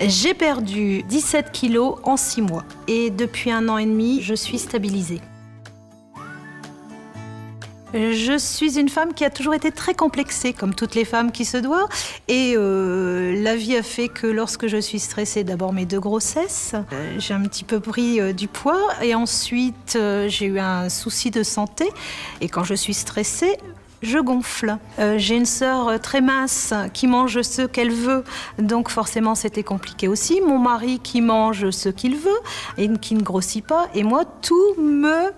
J'ai perdu 17 kilos en 6 mois et depuis 1 an et demi, je suis stabilisée. Je suis une femme qui a toujours été très complexée, comme toutes les femmes qui se doivent. Et la vie a fait que lorsque je suis stressée, d'abord mes 2 grossesses, j'ai un petit peu pris du poids. Et ensuite, j'ai eu un souci de santé. Et quand je suis stressée, je gonfle. J'ai une sœur très mince qui mange ce qu'elle veut, donc forcément c'était compliqué aussi. Mon mari qui mange ce qu'il veut et qui ne grossit pas. Et moi, tout me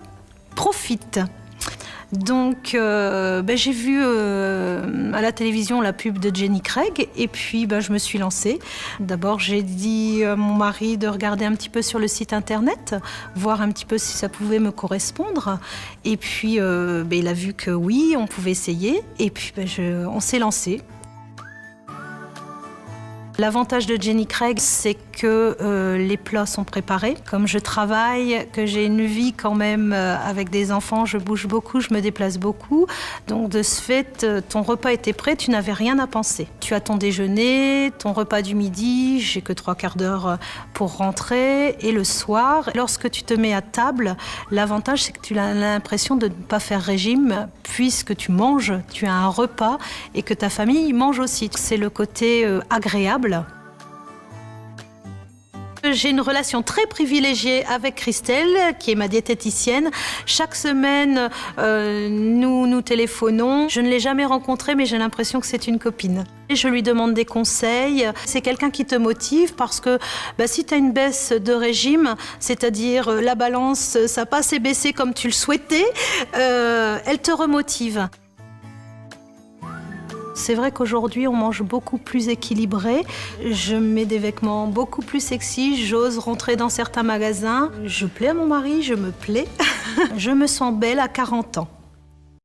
profite. Donc j'ai vu à la télévision la pub de Jenny Craig et puis je me suis lancée. D'abord j'ai dit à mon mari de regarder un petit peu sur le site internet, voir un petit peu si ça pouvait me correspondre. Et puis il a vu que oui, on pouvait essayer et puis on s'est lancé. L'avantage de Jenny Craig, c'est que les plats sont préparés. Comme je travaille, que j'ai une vie quand même avec des enfants, je bouge beaucoup, je me déplace beaucoup. Donc de ce fait, ton repas était prêt, tu n'avais rien à penser. Tu as ton déjeuner, ton repas du midi, j'ai que 3/4 d'heure pour rentrer. Et le soir, lorsque tu te mets à table, l'avantage c'est que tu as l'impression de ne pas faire régime puisque tu manges, tu as un repas et que ta famille mange aussi. C'est le côté agréable. J'ai une relation très privilégiée avec Christelle, qui est ma diététicienne. Chaque semaine, nous téléphonons. Je ne l'ai jamais rencontrée, mais j'ai l'impression que c'est une copine. Et je lui demande des conseils. C'est quelqu'un qui te motive parce que si tu as une baisse de régime, c'est-à-dire la balance, ça n'a pas assez baissé comme tu le souhaitais, elle te remotive. C'est vrai qu'aujourd'hui, on mange beaucoup plus équilibré. Je mets des vêtements beaucoup plus sexy. J'ose rentrer dans certains magasins. Je plais à mon mari, je me plais. Je me sens belle à 40 ans.